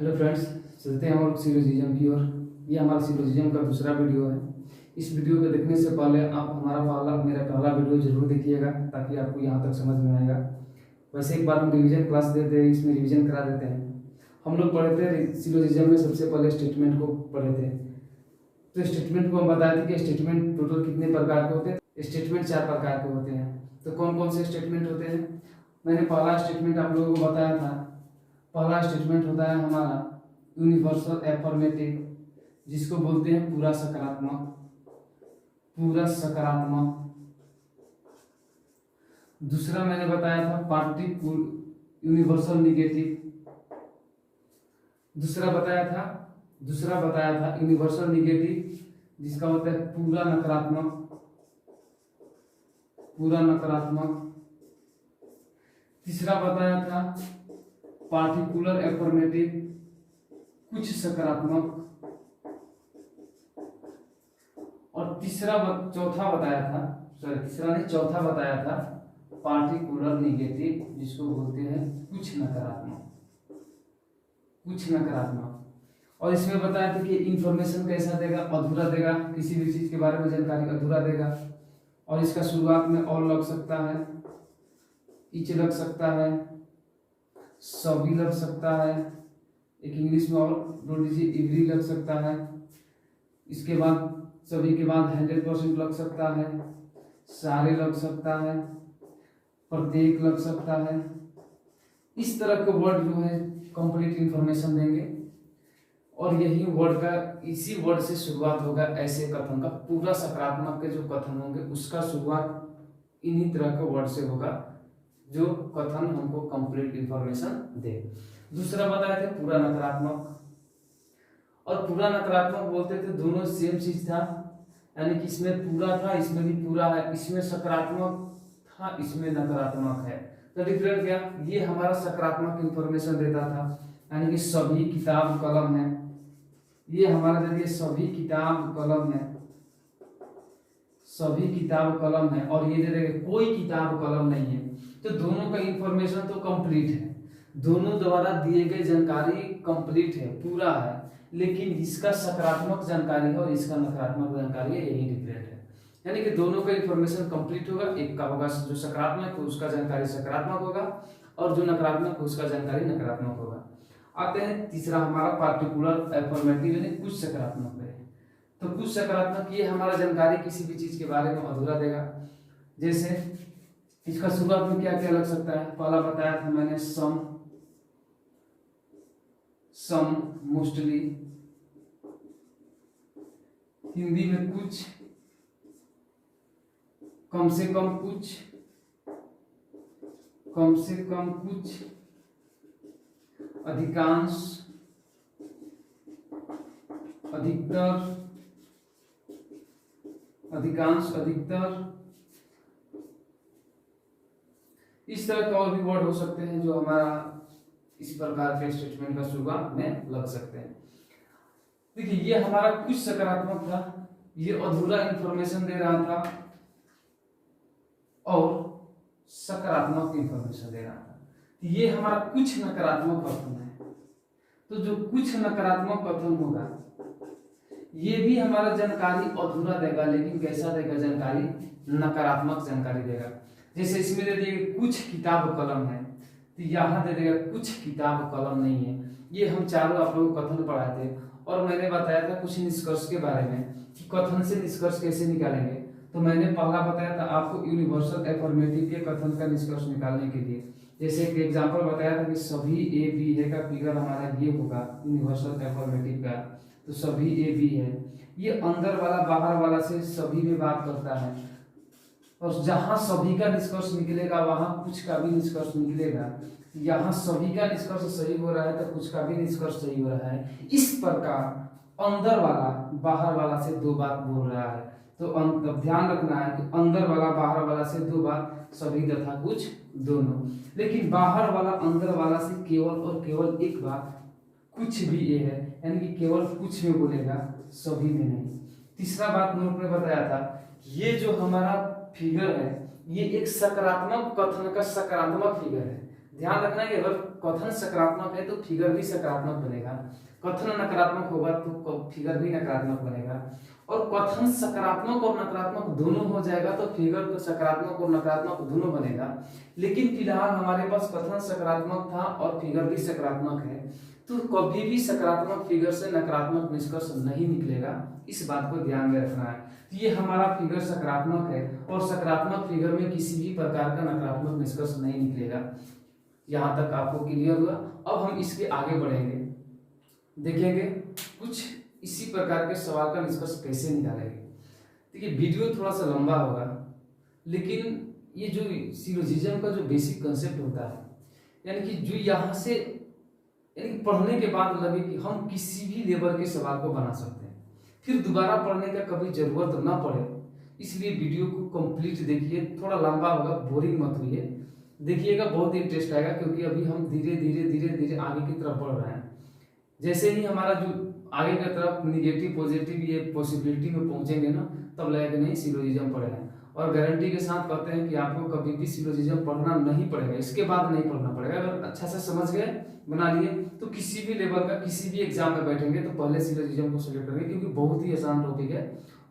Hello friends, चलते हैं और सिलोजिज्म की ओर। ये हमारा सिलोजिज्म का दूसरा वीडियो है। इस वीडियो को देखने से पहले आप मेरा पहला वीडियो जरूर देखिएगा ताकि आपको यहाँ तक समझ में आएगा। वैसे एक बार हम रिवीजन क्लास देते हैं, इसमें रिवीजन करा देते हैं। हम लोग पढ़े थे सिलोजिज्म में सबसे पहले स्टेटमेंट को पढ़े थे। तो स्टेटमेंट को हम बताए थे कि स्टेटमेंट टोटल कितने प्रकार के होते हैं। स्टेटमेंट 4 प्रकार के होते हैं। तो कौन कौन से स्टेटमेंट होते हैं? मैंने पहला स्टेटमेंट आप लोगों को बताया था। पहला स्टेटमेंट होता है हमारा यूनिवर्सल एफर्मेटिव, जिसको बोलते हैं पूरा सकारात्मक। पूरा सकारात्मक। दूसरा मैंने बताया था पार्टिकुल यूनिवर्सल निगेटिव। दूसरा बताया था यूनिवर्सल निगेटिव, जिसका होता है पूरा नकारात्मक। पूरा नकारात्मक। तीसरा बताया था पार्टिकुलर एफर्मेटिव, कुछ सकारात्मक। और चौथा बताया था पार्टिकुलर निगेटिव, जिसको बोलते हैं कुछ नकारात्मक। कुछ नकारात्मक। और इसमें बताया था कि इंफॉर्मेशन कैसा देगा, अधूरा देगा, किसी भी चीज के बारे में जानकारी अधूरा देगा। और इसका शुरुआत में और लग सकता है, इच लग सकता है, सभी लग सकता है, एक इंग्लिश में और जोड़ दीजिए एवरी लग सकता है। इसके बाद सभी के बाद 100% लग सकता है, सारे लग सकता है, प्रत्येक लग सकता है। इस तरह के वर्ड जो है कंप्लीट इंफॉर्मेशन देंगे। और यही इसी वर्ड से शुरुआत होगा ऐसे कथन का। पूरा सकारात्मक के जो कथन होंगे उसका शुरुआत इन्हीं तरह के वर्ड से होगा, जो कथन हमको कंप्लीट इंफॉर्मेशन दे। दूसरा बताया था पूरा नकारात्मक। और पूरा नकारात्मक बोलते थे दोनों सेम चीज था, यानी कि इसमें पूरा था, इसमें भी पूरा है, इसमें सकारात्मक था, इसमें नकारात्मक है। तो डिफरेंट क्या? ये हमारा सकारात्मक इंफॉर्मेशन देता था, यानी कि सभी किताब कलम है। ये हमारा दे दिया सभी किताब कलम है, सभी किताब कलम है। और ये दे देगा कोई किताब कलम नहीं है। तो दोनों का इंफॉर्मेशन तो कंप्लीट है, दोनों द्वारा दिए गए जानकारी कंप्लीट है, पूरा है। लेकिन इसका सकारात्मक जानकारी है और इसका नकारात्मक जानकारी है, यही डिफरेंट है। यानी कि दोनों का इंफॉर्मेशन कंप्लीट होगा। एक का होगा जो सकारात्मक है उसका जानकारी सकारात्मक होगा, और जो नकारात्मक है उसका जानकारी नकारात्मक होगा। आते हैं तीसरा हमारा पार्टिकुलर एफर्मेटिव, यानी कुछ सकारात्मक है। तो कुछ सकारात्मक ये हमारा जानकारी किसी भी चीज के बारे में अधूरा देगा। जैसे इसका शुरुआत में क्या क्या लग सकता है? पहला बताया था मैंने सम मोस्टली। हिंदी में कुछ, कम से कम कुछ, कम से कम कुछ, अधिकांश, अधिकतर, अधिकांश, अधिकतर। इस तरह के और भी वर्ड हो सकते हैं जो हमारा इस प्रकार के स्टेटमेंट का शुरुआत में लग सकते हैं। देखिए ये हमारा कुछ सकारात्मक था, ये अधूरा इंफॉर्मेशन दे रहा था और सकारात्मक इंफॉर्मेशन दे रहा था। ये हमारा कुछ नकारात्मक कथन है। तो जो कुछ नकारात्मक कथन होगा ये भी हमारा जानकारी अधूरा देगा, लेकिन कैसा देगा? जानकारी नकारात्मक जानकारी देगा। जैसे इसमें दे दिए कुछ किताब कलम है, तो यहाँ दे देगा कुछ किताब कलम नहीं है। ये हम चारों आप लोगों को कथन पढ़ाए थे और मैंने बताया था कुछ निष्कर्ष के बारे में कि कथन से निष्कर्ष कैसे निकालेंगे। तो मैंने पहला बताया था आपको यूनिवर्सल एफर्मेटिव के कथन का निष्कर्ष निकालने के लिए। जैसे एक एग्जांपल बताया था कि सभी ए बी है का फिगर हमारा ये होगा यूनिवर्सल एफर्मेटिव का। तो सभी ए बी है, ये अंदर वाला बाहर वाला से सभी में बात करता है। और जहां सभी का निष्कर्ष निकलेगा वहां कुछ का भी निष्कर्ष निकलेगा। यहाँ सभी का निष्कर्ष सही हो रहा है तो कुछ का भी निष्कर्ष सही हो रहा है। इस प्रकार अंदर वाला बाहर वाला से दो बात बोल रहा है। तो ध्यान रखना है कि अंदर वाला बाहर वाला से दो बात, सभी तथा कुछ दोनों। लेकिन बाहर वाला अंदर वाला से केवल और केवल एक बात, कुछ भी ये है, यानी कि केवल कुछ में बोलेगा, सभी में नहीं। तीसरा बात नोट में बताया था, ये जो हमारा फिगर है ये एक सकारात्मक कथन का सकारात्मक फिगर है। ध्यान रखना है, अगर कथन सकारात्मक है तो फिगर भी सकारात्मक बनेगा, कथन नकारात्मक होगा तो फिगर भी नकारात्मक बनेगा, और कथन सकारात्मक और नकारात्मक दोनों हो जाएगा तो फिगर तो सकारात्मक और नकारात्मक दोनों बनेगा। लेकिन फिलहाल हमारे पास कथन सकारात्मक था और फिगर भी सकारात्मक है, तो कभी भी सकारात्मक फिगर से नकारात्मक निष्कर्ष नहीं निकलेगा, इस बात को ध्यान में रखना है। ये हमारा फिगर सकारात्मक है और सकारात्मक फिगर में किसी भी प्रकार का नकारात्मक निष्कर्ष नहीं निकलेगा। यहाँ तक आपको क्लियर हुआ। अब हम इसके आगे बढ़ेंगे, देखेंगे कुछ इसी प्रकार के सवाल का निष्कर्ष कैसे निकालेंगे। देखिए वीडियो थोड़ा सा लंबा होगा, लेकिन ये जो सिलोजिज्म का जो बेसिक कंसेप्ट होता है, यानी कि जो यहाँ से यानी पढ़ने के बाद लगे कि हम किसी भी लेवल के सवाल को बना सकते हैं, फिर दोबारा पढ़ने का कभी जरूरत ना पड़े, इसलिए वीडियो को कंप्लीट देखिए। थोड़ा लंबा होगा, बोरिंग मत होइए, देखिएगा, बहुत इंटरेस्ट आएगा, क्योंकि अभी हम धीरे धीरे धीरे धीरे आगे की तरफ बढ़ रहे हैं। जैसे ही हमारा जो आगे की तरफ निगेटिव पॉजिटिव ये पॉसिबिलिटी में पहुंचेंगे ना, तब लगेगा नहीं सिलोजिज्म पढ़े हैं, और गारंटी के साथ कहते हैं कि आपको कभी भी सिलोजिज्म पढ़ना नहीं पड़ेगा, इसके बाद नहीं पढ़ना पड़ेगा। अगर अच्छा से समझ गए, बना लिए, तो किसी भी लेवल का किसी भी एग्जाम में बैठेंगे तो पहले सिलोजिज्म को सिलेक्ट करेंगे, क्योंकि बहुत ही आसान टॉपिक है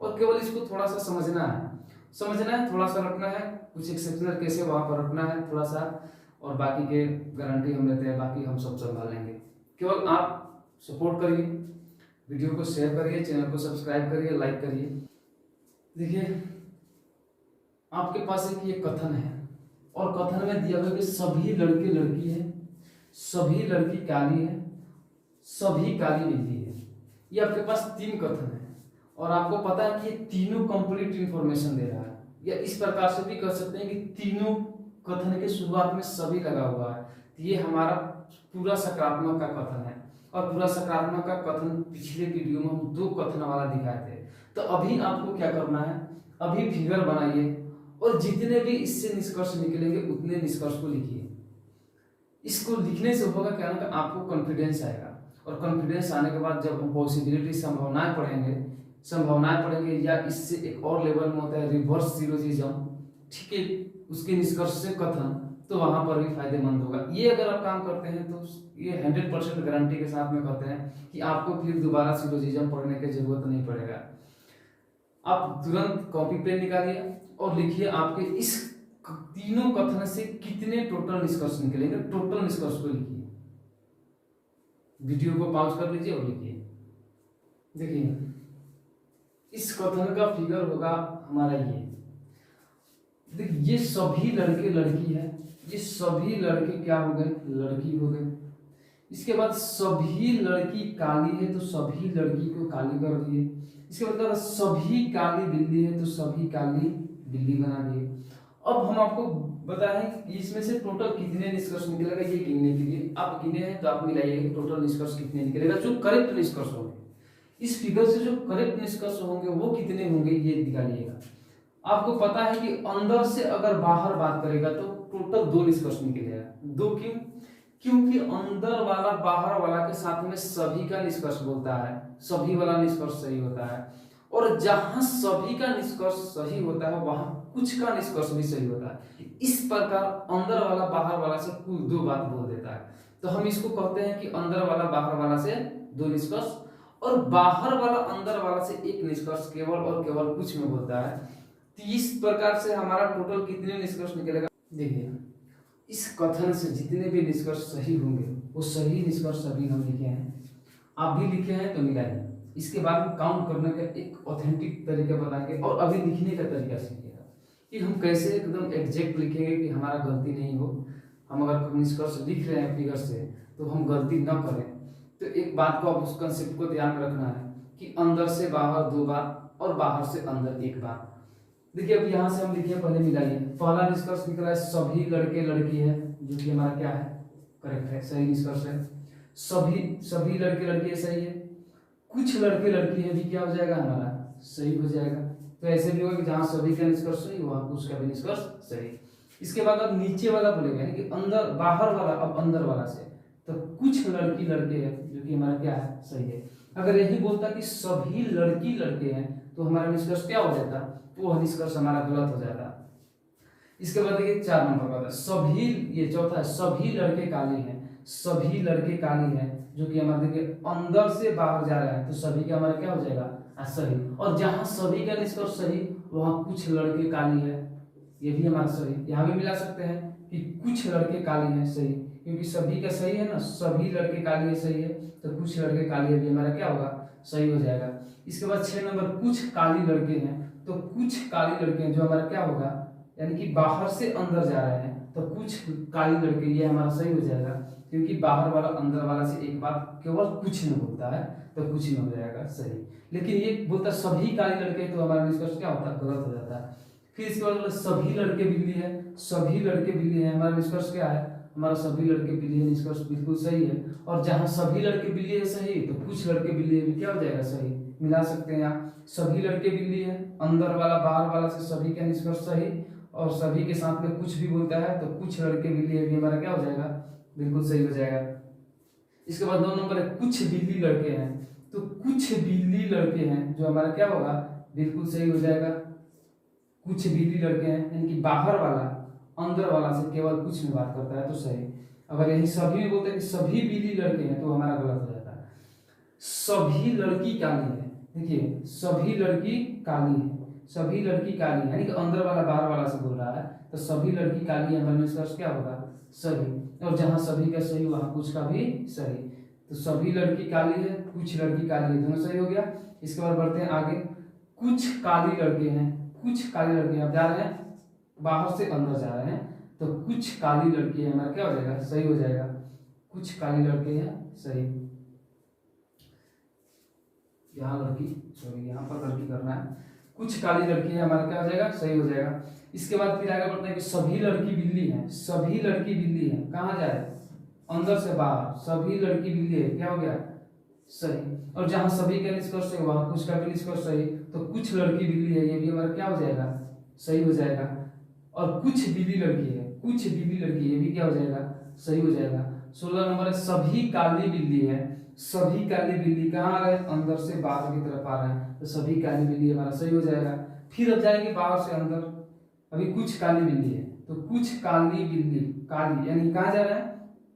और केवल इसको थोड़ा सा समझना है, थोड़ा सा रखना है, कुछ एक्सेप्शनल कैसे वहां पर रखना है थोड़ा सा, और बाकी के गारंटी हम लेते हैं, बाकी हम सब संभाल लेंगे। केवल आप सपोर्ट करिए, वीडियो को शेयर करिए, चैनल को सब्सक्राइब करिए, लाइक करिए। देखिए आपके पास एक ये कथन है, और कथन में दिया हुआ कि सभी लड़के लड़की है, सभी लड़की काली है, सभी काली बिल्ली है। ये आपके पास 3 कथन है, और आपको पता है कि ये तीनों कंप्लीट इंफॉर्मेशन दे रहा है, या इस प्रकार से भी कर सकते हैं कि तीनों कथन के शुरुआत में सभी लगा हुआ है। तो ये हमारा पूरा सकारात्मक का कथन है, और पूरा सकारात्मक का कथन पिछले वीडियो में हम 2 कथन वाला दिखाए थे। तो अभी आपको क्या करना है, अभी फिगर बनाइए, और जितने भी इससे निष्कर्ष निकलेंगे उतने निष्कर्ष को लिखिए। इसको लिखने से होगा क्या ना, आपको कॉन्फिडेंस आएगा, और कॉन्फिडेंस आने के बाद जब हम पॉसिबिलिटी संभावनाएं पढ़ेंगे, या इससे एक और लेवल में होता है रिवर्स सिलोजिज्म, ठीक है, उसके निष्कर्ष से कथन, तो वहां पर भी फायदेमंद होगा। ये अगर आप काम करते हैं तो ये 100% गारंटी के साथ में कहते हैं कि आपको फिर दोबारा सिलोजिज्म पढ़ने की जरूरत नहीं पड़ेगा। आप तुरंत कॉपी पेन निकालिए और लिखिए आपके इस तीनों कथन से कितने टोटल निष्कर्ष निकलेंगे, टोटल निष्कर्ष को लिखिए। वीडियो को पॉज कर लीजिए और लिखिए। देखिए इस कथन का फिगर होगा हमारा ये, देखिए ये सभी लड़के लड़की है, ये सभी लड़के क्या हो गए, लड़की हो गए। इसके बाद सभी लड़की काली है तो सभी लड़की को काली कर दिए। इसके बाद सभी काली बिल्ली है तो सभी काली बिल्ली बना दिए। अब हम आपको बताएं कि इसमें से टोटल कितने निष्कर्ष निकलेगा, ये गिनने के लिए आप गिने हैं तो आप मिलाइए टोटल निष्कर्ष कितने निकलेगा, जो करेक्ट निष्कर्ष होंगे। इस फिगर से जो करेक्ट निष्कर्ष होंगे वो कितने होंगे ये निकालिएगा। आपको पता है कि अंदर से अगर बाहर बात करेगा तो टोटल 2 निष्कर्ष निकलेगा। 2 क्यों? क्योंकि अंदर वाला बाहर वाला के साथ में सभी का निष्कर्ष बोलता है, सभी वाला निष्कर्ष सही होता है, और जहां सभी का निष्कर्ष सही होता है वहां कुछ का निष्कर्ष भी सही होता है। इस प्रकार अंदर वाला बाहर वाला से कुल 2 बात बोल देता है। तो हम इसको कहते हैं कि अंदर वाला बाहर वाला से 2 निष्कर्ष, और बाहर वाला अंदर वाला से 1 निष्कर्ष केवल और केवल कुछ में बोलता है। तो इस प्रकार से हमारा टोटल कितने निष्कर्ष निकलेगा, देखिए इस कथन से जितने भी निष्कर्ष सही होंगे वो सही निष्कर्ष अभी हम लिखे हैं, आप भी लिखे हैं तो मिलाइए। इसके बाद हम काउंट करने का एक ऑथेंटिक तरीका बताएंगे, और अभी लिखने का तरीका सीखिएगा कि हम कैसे एकदम एग्जैक्ट लिखेंगे कि हमारा गलती नहीं हो। हम अगर निष्कर्ष लिख रहे हैं फिगर से तो हम गलती न करें। तो एक बात को, आप उस कंसेप्ट को ध्यान में रखना है कि अंदर से बाहर 2 बार और बाहर से अंदर 1 बार। देखिए अब यहाँ से हम लिखे, पहले मिलाइए। पहला निष्कर्ष निकला है सभी लड़के लड़की है, जो कि हमारा क्या है, करेक्ट है, सही निष्कर्ष है। सभी लड़के लड़की है, सही है। कुछ लड़के लड़की है भी क्या हो जाएगा, हमारा सही हो जाएगा। तो ऐसे भी होगा कि जहां सभी का निष्कर्ष सही वहां कुछ का भी निष्कर्ष सही। इसके बाद अब नीचे वाला बोलेगा, यानी कि अंदर बाहर वाला, अब अंदर वाला से तो कुछ लड़की लड़के हैं, जो कि हमारा क्या है, सही है। अगर यही बोलता कि सभी लड़की लड़के हैं तो हमारा निष्कर्ष क्या हो जाता, तो वह निष्कर्ष हमारा गलत हो जाता। इसके बाद देखिए 4 नंबर का सभी, ये चौथा है, सभी लड़के काले हैं। सभी लड़के काली हैं, जो कि हमारे देखिए अंदर से बाहर जा रहे हैं, तो सभी का हमारा क्या हो जाएगा सही। और जहां सभी का निष्कर्ष सही वहां कुछ लड़के काली है, ये भी हमारा सही। यहाँ भी मिला सकते हैं कि कुछ लड़के काली हैं, सही, क्योंकि सभी का सही है ना, सभी लड़के काली है सही है, तो कुछ लड़के काली है भी हमारा क्या होगा सही हो जाएगा। इसके बाद 6 नंबर कुछ काली लड़के हैं, तो कुछ काली लड़के हैं जो हमारा क्या होगा, यानी कि बाहर से अंदर जा रहे हैं, तो कुछ काली लड़के, ये हमारा सही हो जाएगा, क्योंकि बाहर वाला अंदर वाला से एक बात केवल कुछ में बोलता है, तो कुछ में हो जाएगा सही। लेकिन ये बोलता सभी काली लड़के, तो हमारा निष्कर्ष क्या होता है गलत हो जाता है। फिर इसके बाद सभी लड़के बिल्ली है, सभी लड़के बिल्ली है, हमारा निष्कर्ष क्या है, हमारा सभी लड़के बिल्ली है, निष्कर्ष बिल्कुल सही है। और जहां सभी लड़के बिल्ली है सही, तो कुछ लड़के बिल्ली है भी क्या हो जाएगा सही, मिला सकते हैं यहाँ। सभी लड़के बिल्ली है, अंदर वाला बाहर वाला से सभी का निष्कर्ष सही, और सभी के साथ में कुछ भी बोलता है, तो कुछ लड़के बिल्ली है भी हमारा क्या हो जाएगा बिल्कुल सही हो जाएगा। इसके बाद 2 नंबर है कुछ बिल्ली लड़के हैं, तो कुछ बिल्ली लड़के हैं जो हमारा क्या होगा बिल्कुल सही हो जाएगा। कुछ बिल्ली लड़के हैं, यानी कि बाहर वाला अंदर वाला से केवल कुछ में बात करता है, तो सही। अगर यही सभी में बोलते हैं कि सभी बिल्ली लड़के हैं, तो हमारा गलत हो जाता है। सभी लड़की काली है, देखिए सभी लड़की काली है, सभी लड़की काली है, यानी कि अंदर वाला बाहर वाला से बोल रहा है, तो सभी लड़की काली है, हमारा निष्कर्ष क्या होगा सही। और जहां सभी का सही वहां कुछ का भी सही, तो सभी लड़की काली है, कुछ लड़की काली है, दोनों सही हो गया। इसके बाद बढ़ते हैं आगे, कुछ काली लड़के हैं, कुछ काली लड़के आप जा रहे हैं बाहर से अंदर जा रहे हैं, तो कुछ काली लड़की है, हमारा क्या हो जाएगा सही हो जाएगा। कुछ काली लड़के हैं सही, यहाँ लड़की सॉरी यहाँ पर लड़की करना है, कुछ काली लड़की है, हमारा क्या हो जाएगा सही हो जाएगा। इसके बाद फिर आगे बढ़ते हैं कि सभी लड़की बिल्ली है, सभी लड़की बिल्ली है, कहाँ जाए अंदर से बाहर, सभी लड़की बिल्ली है, क्या हो गया सही। और जहां सभी का निष्कर्ष है वहां कुछ का भी निष्कर्ष सही, तो कुछ लड़की बिल्ली है, ये भी हमारा क्या हो जाएगा सही हो जाएगा। और कुछ बिल्ली लड़की है, कुछ बिल्ली लड़की, ये भी क्या हो जाएगा सही हो जाएगा। 16 नंबर है सभी काली बिल्ली है, सभी काली बिल्ली कहाँ आ रहे हैं अंदर से बाहर की तरफ आ रहे हैं, तो सभी काली बिल्ली हमारा सही हो जाएगा। फिर अब जाएंगे बाहर से अंदर, अभी कुछ काली बिल्ली है, तो कुछ काली बिल्ली, काली यानी कहाँ जा रहा है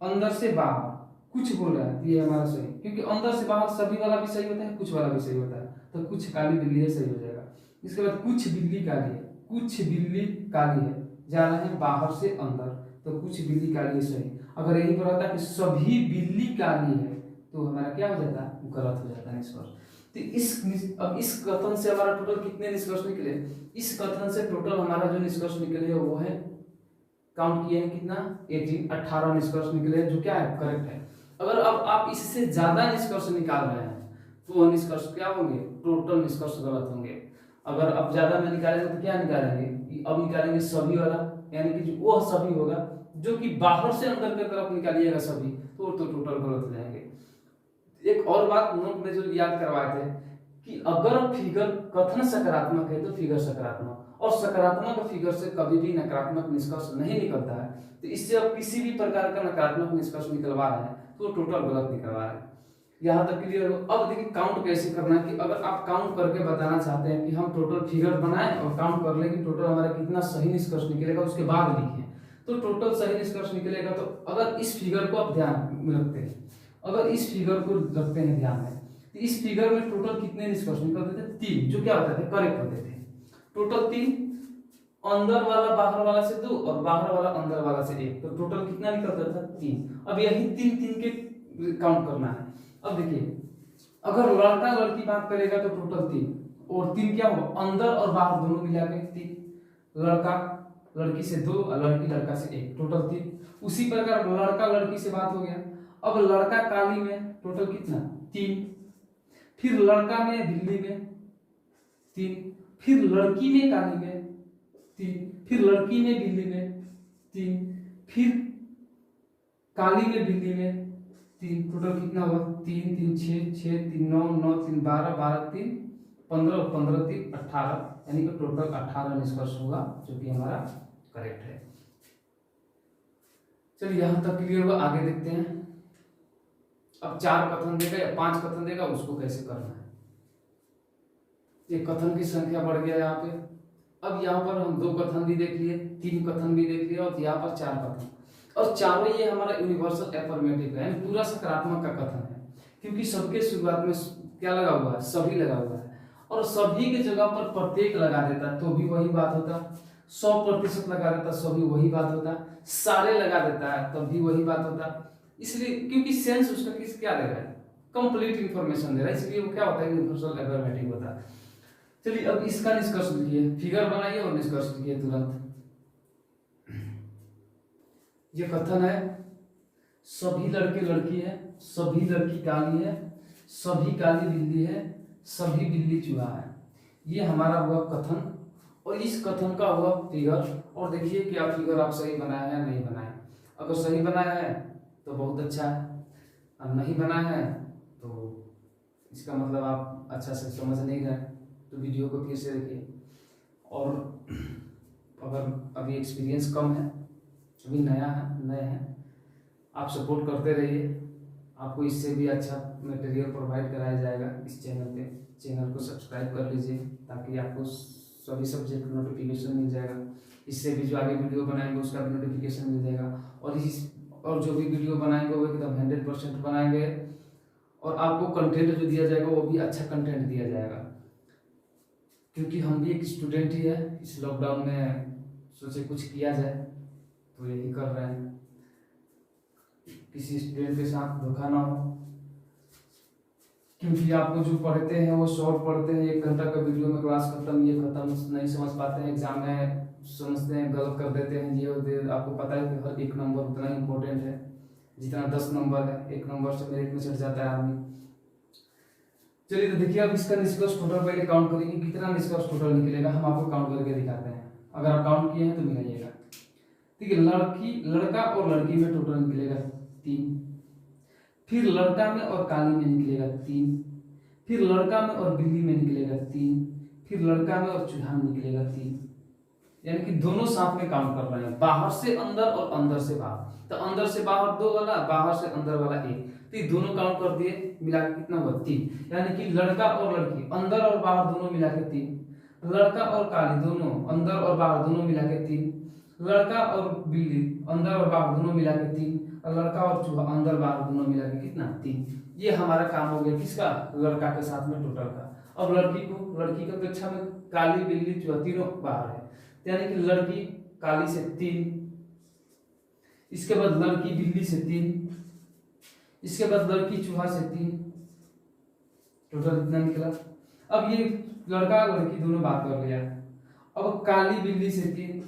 अंदर से बाहर, कुछ बोल रहा है, ये हमारा सही, क्योंकि अंदर से बाहर सभी वाला भी सही होता है, कुछ वाला भी सही होता है, तो कुछ काली बिल्ली है सही हो जाएगा। इसके बाद कुछ बिल्ली काली है, कुछ बिल्ली काली है, जा रहे हैं बाहर से अंदर, तो कुछ बिल्ली काली है सही। अगर यही पर होता है कि सभी बिल्ली काली है, तो हमारा क्या हो जाता है गलत हो जाता है निष्कर्ष। तो अब इस कथन से हमारा टोटल कितने निष्कर्ष निकले, इस कथन से टोटल हमारा जो निष्कर्ष निकले वो है, काउंट किए हैं कितना 18 निष्कर्ष निकले, जो क्या है करेक्ट है। अगर अब आप इससे ज्यादा निष्कर्ष निकाल रहे हैं, तो वह निष्कर्ष क्या होंगे टोटल निष्कर्ष गलत होंगे। अगर अब ज्यादा में निकालेंगे तो क्या निकालेंगे, अब निकालेंगे सभी वाला, यानी कि जो वो सभी होगा जो कि बाहर से अंदर की तरफ निकालिएगा सभी, तो टोटल गलत हो जाएंगे। एक और बात नोट में जो याद करवाए थे कि अगर फिगर कथन सकारात्मक है तो फिगर सकारात्मक, और सकारात्मक फिगर से कभी भी नकारात्मक निष्कर्ष नहीं निकलता है, तो इससे आप किसी भी प्रकार का नकारात्मक निष्कर्ष निकलवा रहे हैं तो टोटल गलत निकलवा रहे हैं। यहाँ तक क्लियर हो। अब देखिए काउंट कैसे करना है, कि अगर आप काउंट करके बताना चाहते हैं कि हम टोटल फिगर बनाएं और काउंट कर लें कि टोटल हमारा कितना सही निष्कर्ष निकलेगा, उसके बाद लिखें तो टोटल सही निष्कर्ष निकलेगा। तो अगर इस फिगर को आप ध्यान में रखते हैं, अगर इस फिगर को रखते हैं ध्यान में, तो इस फिगर में टोटल कितने निष्कर्ष निकलते थे 3, जो क्या होते थे करेक्ट होते थे, टोटल 3, अंदर वाला बाहर वाला से 2 और बाहर वाला अंदर वाला से 1, तो टोटल कितना निकलता था 3। अब यही 3 के काउंट करना है। अब देखिए अगर लड़का लड़की बात करेगा तो टोटल 3, और 3 क्या होगा अंदर और बाहर दोनों मिला के 3, लड़का लड़की से 2 और लड़की लड़का से 1, टोटल 3। उसी प्रकार लड़का लड़की से बात हो गया, अब लड़का काली में टोटल कितना 3, फिर लड़का में बिल्ली में 3, फिर लड़की में काली में 3, फिर लड़की में बिल्ली में 3, फिर काली में बिल्ली में 3, टोटल कितना हुआ 3 3 6 6 3 9 9 3 12 12 3 15 15 3 18, यानी कि टोटल 18 निष्कर्ष होगा, जो कि हमारा करेक्ट है। चलिए यहाँ तक क्लियर हुआ, आगे देखते हैं। अब 4 कथन देगा या 5 कथन देगा, उसको कैसे करना है। ये कथन की संख्या बढ़ गया यहाँ पे। अब यहाँ पर हम 2 कथन भी देख लिए, 3 कथन भी देख लिए और यहाँ पर 4 कथन। और चारों ये हमारा यूनिवर्सल एफर्मेटिव है, यानी पूरा सकारात्मक का कथन है, क्योंकि सबके शुरुआत में क्या लगा हुआ है, सभी लगा हुआ है, और सभी की जगह पर प्रत्येक लगा देता तो भी वही बात होता, 100% लगा देता सभी वही बात होता, सारे लगा देता है तब भी वही बात होता। इसलिए क्योंकि सेंस उसका किस क्या दे रहा है, कंप्लीट इंफॉर्मेशन दे रहा है, इसलिए वो क्या होता है, यूनिवर्सल एफर्मेटिव होता है। चलिए अब इसका निष्कर्ष लिखिए, फिगर बनाइए और निष्कर्ष लिखिए तुरंत। ये कथन है, सभी लड़के लड़की है, सभी लड़की काली है, सभी काली बिल्ली है, सभी बिल्ली चूहा है। ये हमारा हुआ कथन, और इस कथन का हुआ फिगर। और देखिए क्या फिगर आप सही बनाया है नहीं बनाया। अगर सही बनाया है तो बहुत अच्छा है, और नहीं बनाया है तो इसका मतलब आप अच्छा से समझ नहीं रहे, तो वीडियो को फिर से देखिए। और अगर अभी एक्सपीरियंस कम है, अभी नए हैं, आप सपोर्ट करते रहिए, आपको इससे भी अच्छा मटेरियल प्रोवाइड कराया जाएगा इस चैनल पे। चैनल को सब्सक्राइब कर लीजिए ताकि आपको सभी सब्जेक्ट का नोटिफिकेशन मिल जाएगा, इससे भी जो आगे वीडियो बनाएंगे उसका भी नोटिफिकेशन मिल जाएगा। और जो भी वीडियो बनाएंगे वो एकदम 100% बनाएंगे, और आपको कंटेंट जो दिया जाएगा वो भी अच्छा कंटेंट दिया जाएगा, क्योंकि हम भी एक स्टूडेंट ही है। इस लॉकडाउन में सोचे कुछ किया जाए तो यही कर रहे हैं, किसी स्टूडेंट के साथ धोखा ना हो, क्योंकि आपको जो पढ़ते हैं वो शॉर्ट पढ़ते हैं, 1 घंटा का वीडियो में क्लास खत्म, ये खत्म नहीं समझ पाते हैं, एग्जाम में समझते हैं गलत कर देते हैं। ये आपको पता है कि हर 1 नंबर उतना ही इम्पोर्टेंट है जितना 10 नंबर है, 1 नंबर से मेरिट में चढ़ जाता है आदमी। चलिए तो देखिए अब इसका निष्कर्ष टोटल पहले काउंट करेंगे, कितना निष्कर्ष टोटल निकलेगा हम आपको काउंट करके दिखाते हैं। अगर आप काउंट किए हैं तो मिलाइएगा। ठीक है, लड़का और लड़की में टोटल निकलेगा 3, फिर लड़का में और काली में निकलेगा 3, फिर लड़का में और बिल्ली में निकलेगा 3, फिर लड़का में और चूहा में निकलेगा 3। यानी कि दोनों साथ में काउंट कर रहे हैं, बाहर से अंदर और अंदर से बाहर। तो अंदर से बाहर 2 वाला, बाहर से अंदर वाला 1, तो ये दोनों काउंट कर दिए, मिला के कितना हुआ 3। यानी कि लड़का और लड़की अंदर और बाहर दोनों मिला के 3, लड़का और काली दोनों अंदर और बाहर दोनों मिला के 3, लड़का और बिल्ली अंदर और बाहर दोनों मिला के 3, और लड़का और चूहा अंदर बाहर दोनों मिला के कितना 3। ये हमारा काम हो गया किसका, लड़का के साथ में टोटल का। अब लड़की की अपेक्षा में काली बिल्ली चूहा तीनों बाहर है, यानी कि लड़की काली से 3, इसके बाद लड़की बिल्ली से 3, इसके बाद लड़की चूहा से 3, टोटल कितना निकला। अब ये लड़का लड़की दोनों बात कर लिया। अब काली बिल्ली से 3,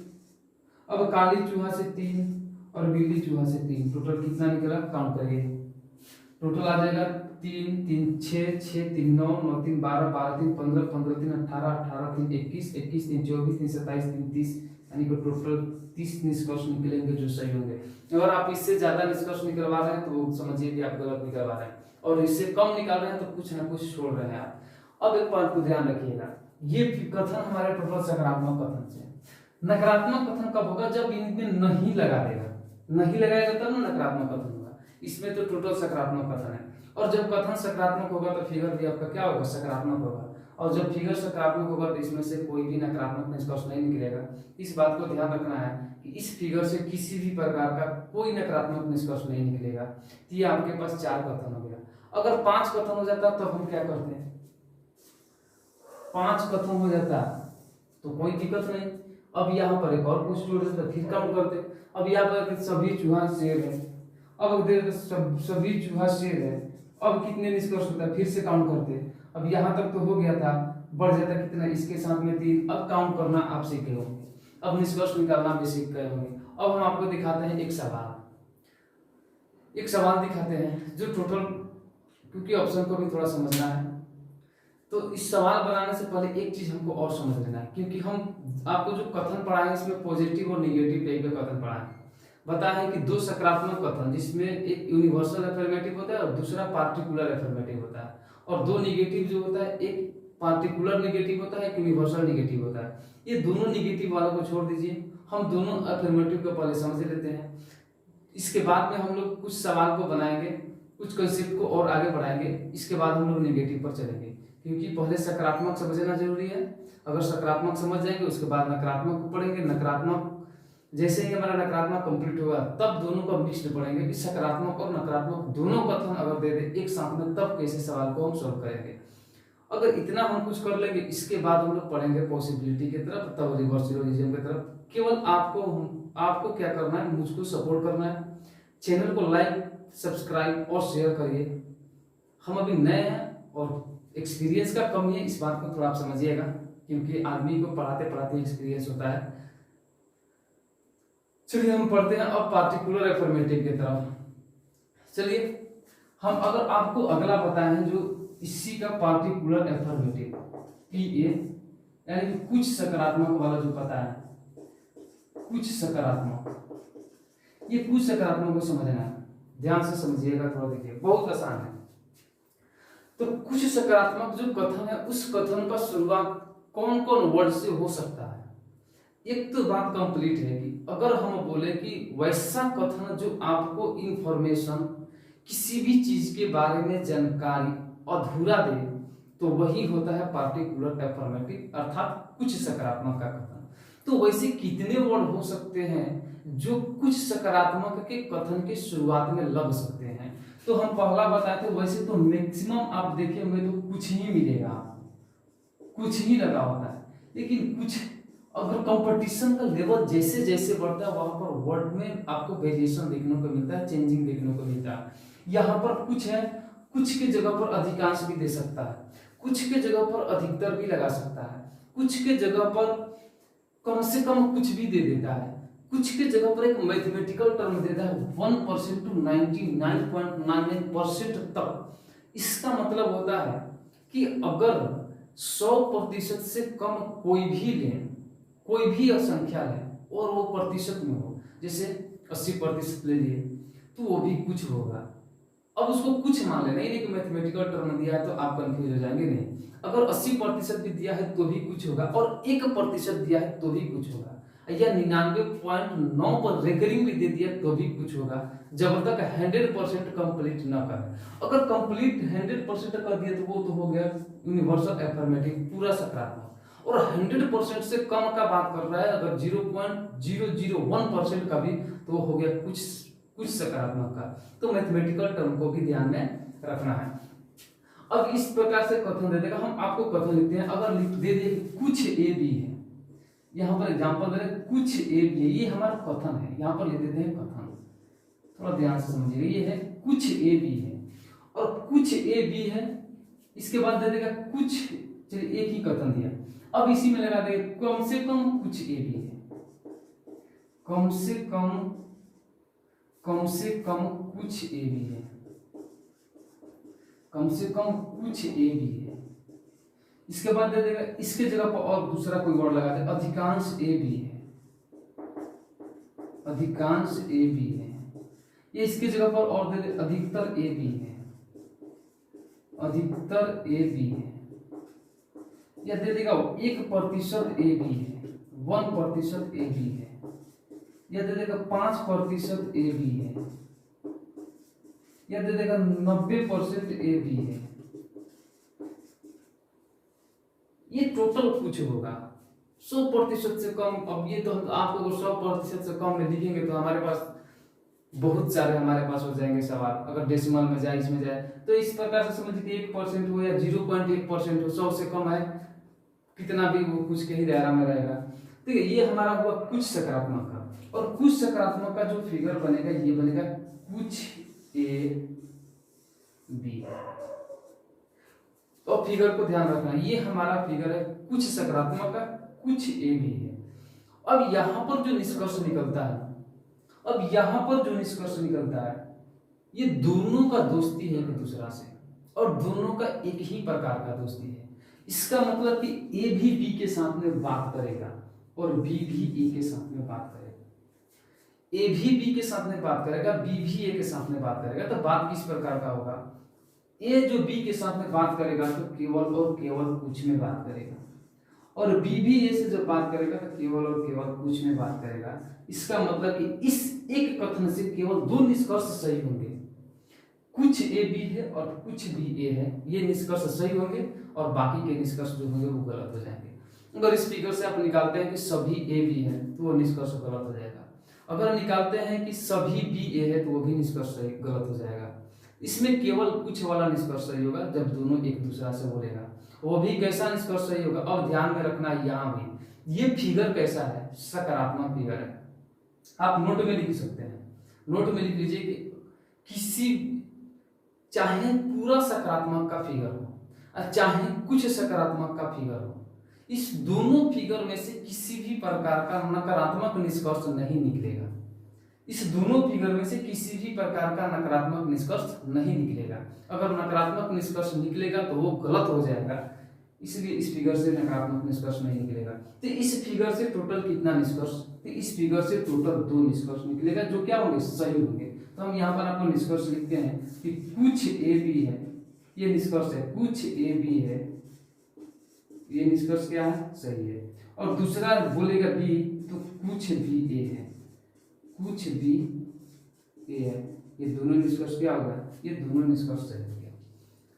अब काली चूहा से 3 और बिल्ली चूहा से 3, टोटल कितना निकला काउंट करिए। टोटल आ जाएगा 3 3 6 6 3 9 9 3 12 12 3 15 15 3 18 18 3 21 21 3 24 3 27 3 30, यानी कि टोटल 30 निष्कर्ष निकलेंगे जो सही होंगे। अगर आप इससे ज्यादा निष्कर्ष निकलवा रहे हैं तो समझिए कि आप गलत निकलवा रहे हैं, और इससे कम निकाल रहे हैं तो कुछ ना कुछ छोड़ रहे हैं आप। अब एक बात को ध्यान रखिएगा, ये कथन हमारे टोटल सकारात्मक कथन से। नकारात्मक कथन कब होगा, जब इनमें नहीं लगा देगा, नहीं लगाएगा तब ना नकारात्मक कथन होगा। इसमें तो टोटल सकारात्मक कथन है, और जब कथन सकारात्मक होगा तो फिगर भी आपका क्या होगा, सकारात्मक होगा, और जब फिगर सकारात्मक होगा तो इसमें से कोई भी नकारात्मक निष्कर्ष नहीं निकलेगा। इस बात को ध्यान रखना है कि इस फिगर से किसी भी प्रकार का कोई नकारात्मक निष्कर्ष नहीं निकलेगा। ये आपके पास 4 कथन हो गया। अगर 5 कथन हो जाता तब हम क्या करते हैं, 5 कथन हो जाता तो कोई दिक्कत नहीं। अब यहाँ पर एक और कुछ जोड़ देते, फिर काउंट करते। अब यहाँ पर सभी चूहा शेर है, अब सभी चूहा शेर है, अब कितने निष्कर्ष होता है, फिर से काउंट करते। अब यहाँ तक तो हो गया था, बढ़ जाता कितना, इसके साथ में 3। अब काउंट करना आप सीख गए होंगे, अब निष्कर्ष निकालना भी सीख गए होंगे। अब हम आपको दिखाते हैं एक सवाल दिखाते हैं जो टोटल, क्योंकि ऑप्शन को भी थोड़ा समझना है, तो इस सवाल बनाने से पहले एक चीज हमको और समझ लेना है, क्योंकि हम आपको जो कथन पढ़ाए इसमें पॉजिटिव और निगेटिव टाइप के कथन पढ़ाए। बताया है कि 2 सकारात्मक कथन, जिसमें एक यूनिवर्सल एफर्मेटिव होता है और दूसरा पार्टिकुलर एफर्मेटिव होता है, और 2 निगेटिव जो होता है, एक पार्टिकुलर निगेटिव होता है, एक यूनिवर्सल निगेटिव होता है। ये दोनों निगेटिव वालों को छोड़ दीजिए, हम दोनों एफर्मेटिव को पहले समझ लेते हैं। इसके बाद में हम लोग कुछ सवाल को बनाएंगे, कुछ कंसेप्ट को और आगे बढ़ाएंगे, इसके बाद हम लोग निगेटिव पर चलेंगे, क्योंकि पहले सकारात्मक समझना जरूरी है। अगर सकारात्मक समझ जाएंगे उसके बाद नकारात्मक को पढ़ेंगे, नकारात्मक जैसे ही हमारा नकारात्मक कंप्लीट होगा तब दोनों का मिक्स्ड पढ़ेंगे कि सकारात्मक और नकारात्मक दोनों कथन अगर दे दे एक साथ में तब कैसे सवाल को हम सॉल्व करेंगे। अगर इतना हम कुछ कर लेंगे इसके बाद हम लोग पढ़ेंगे पॉसिबिलिटी की तरफ, तब रिवर्स सिलोजिज्म की तरफ। केवल आपको क्या करना है, मुझको सपोर्ट करना है, चैनल को लाइक सब्सक्राइब और शेयर करिए। हम अभी नए हैं और एक्सपीरियंस का कमी है, इस बात को थोड़ा आप समझिएगा, क्योंकि आदमी को पढ़ाते पढ़ाते एक्सपीरियंस होता है। चलिए हम पढ़ते हैं अब पार्टिकुलर एफर्मेटिव की तरफ। चलिए हम अगर आपको अगला बताए हैं जो इसी का पार्टिकुलर एफर्मेटिव PA, यानी कि कुछ सकारात्मक वाला जो पता है, कुछ सकारात्मक, ये कुछ सकारात्मक को समझना है, ध्यान से समझिएगा, थोड़ा देखिए बहुत आसान है। तो कुछ सकारात्मक जो कथन है उस कथन का शुरुआत कौन कौन वर्ड से हो सकता है। एक तो बात कंप्लीट है कि अगर हम बोले कि वैसा कथन जो आपको इंफॉर्मेशन किसी भी चीज के बारे में जानकारी अधूरा दे तो वही होता है पार्टिकुलर एफर्मेटिव, अर्थात कुछ सकारात्मक का कथन। तो वैसे कितने वर्ड हो सकते हैं जो कुछ सकारात्मक के कथन के शुरुआत में लग सकते हैं। तो हम पहला बताए थे, वैसे तो मैक्सिमम आप देखेंगे तो कुछ ही मिलेगा, कुछ ही लगा होता है, लेकिन कुछ अगर कंपटीशन का लेवल जैसे जैसे बढ़ता है वहां पर वर्ड में आपको वेरिएशन देखने को मिलता है, चेंजिंग देखने को मिलता है। यहाँ पर कुछ है, कुछ के जगह पर अधिकांश भी दे सकता है, कुछ के जगह पर अधिकतर भी लगा सकता है, कुछ के जगह पर कम से कम कुछ भी दे देता है, कुछ के जगह पर एक मैथमेटिकल टर्म देता है 1% टू 99.99% तक। इसका मतलब होता है कि अगर 100% से कम कोई भी ले, कोई भी संख्या ले और वो प्रतिशत में हो, जैसे 80% ले लिए तो वो भी कुछ होगा। अब उसको कुछ मान लेना, नहीं कि मैथमेटिकल टर्म दिया है तो आप कंफ्यूज हो जाएंगे, नहीं। अगर 80% भी दिया है तो भी कुछ होगा और 1% दिया है तो भी कुछ होगा, या 99.9 पर रेकरिंग भी दे दिया तो भी कुछ होगा, जब तक 100% कंप्लीट ना करे। अगर कंप्लीट 100% कर दिया तो वो तो हो गया यूनिवर्सल एफर्मेटिव, पूरा सकारात्मक। और 100% से कम का बात कर रहा है, अगर 0.001% का भी तो वो हो गया कुछ सकारात्मक का। तो मैथमेटिकल टर्म को भी ध्यान में रखना है। अब इस प्रकार से कथन दे देगा, हम आपको कथन लिखते हैं। अगर दे दे कुछ ए बी है, यहाँ पर एग्जांपल दे रहे कुछ ए बी है, ये हमारा कथन है, यहाँ पर लिख देते हैं कथन, थोड़ा ध्यान से समझिए। ये है कुछ ए बी है और कुछ ए बी है, इसके बाद दे देगा कुछ, चलिए एक ही कथन दिया, अब इसी में लगा दे कम से कम कुछ ए बी है, कम से कम कुछ ए बी है, कम से कम कुछ ए बी है। इसके बाद दे देगा इसके जगह पर और दूसरा कोई वर्ड लगा दे, अधिकांश ए बी है, अधिकांश ए बी है। ये इसके जगह पर और दे दे अधिकतर ए बी है, अधिकतर ए बी है। या दे देगा 1% ए बी है, 1% ए बी है। या दे देगा 5% ए बी है, या दे देगा 90% ए बी है। ये टोटल कुछ होगा 100% से कम। अब ये तो आपको अगर 100% से कम में लिखेंगे तो हमारे पास बहुत सारे हमारे पास हो जाएंगे सवाल, अगर डेसिमल में जाए इसमें जाए। तो इस प्रकार से समझिए कि 1% हो या 0.1% हो, 100 से कम है, कितना भी वो कुछ के ही दायरा में रहेगा। ठीक है, ये हमारा हुआ कुछ सकारात्मक का। और कुछ सकारात्मक का जो फिगर बनेगा ये बनेगा कुछ ए बी। तो फिगर को ध्यान रखना, ये हमारा फिगर है कुछ सकारात्मक का, कुछ ए बी है। अब यहां पर जो निष्कर्ष निकलता है, अब यहां पर जो निष्कर्ष निकलता है, ये दोनों का दोस्ती है एक दूसरा से, और दोनों का एक ही प्रकार का दोस्ती है। इसका मतलब कि ए भी बी के साथ में बात करेगा और बी भी ए के साथ में बात करेगा, ए भी बी के साथ में बात करेगा, बी भी ए के साथ में बात करेगा। तो बात किस प्रकार का होगा, ए जो बी के साथ में बात करेगा तो केवल और केवल कुछ में बात करेगा, और बी भी ए से जब बात करेगा तो केवल और केवल कुछ में बात करेगा। इसका मतलब कि इस एक कथन से केवल दो निष्कर्ष सही होंगे, कुछ ए बी है और कुछ बी ए है, ये निष्कर्ष सही होंगे और बाकी के निष्कर्ष जो होंगे वो गलत हो जाएंगे। अगर इस फिगर से आप निकालते हैं कि सभी ए बी है तो वो निष्कर्ष गलत हो जाएगा। अगर निकालते हैं कि सभी बी ए है तो वो भी निष्कर्ष सही गलत हो जाएगा। इसमें केवल कुछ वाला निष्कर्ष सही होगा जब दोनों एक दूसरा से बोलेगा, वो भी कैसा निष्कर्ष सही होगा। अब ध्यान में रखना यहाँ भी ये फिगर कैसा है, सकारात्मक फिगर है। आप नोट में लिख सकते हैं, नोट में लिख लीजिए कि किसी चाहे पूरा सकारात्मक का फिगर हो और चाहे कुछ सकारात्मक का फिगर हो, इस दोनों फिगर में से किसी भी प्रकार का नकारात्मक निष्कर्ष नहीं निकलेगा। इस दोनों फिगर में से किसी भी प्रकार का नकारात्मक निष्कर्ष नहीं निकलेगा। अगर नकारात्मक निष्कर्ष निकलेगा तो वो गलत हो जाएगा, इसलिए इस फिगर से नकारात्मक निष्कर्ष नहीं निकलेगा। तो इस फिगर से टोटल कितना निष्कर्ष, तो इस फिगर से टोटल 2 निष्कर्ष निकलेगा जो क्या होंगे, सही होंगे। तो हम यहाँ पर आपको निष्कर्ष लिखते हैं कि कुछ ए बी है, ये निष्कर्ष है, कुछ ए बी है, ये निष्कर्ष क्या है, सही है। और दूसरा बोलेगा बी तो कुछ बी ए है, कुछ बी ए है, ये दोनों निष्कर्ष क्या होगा, ये दोनों निष्कर्ष सही हो गया।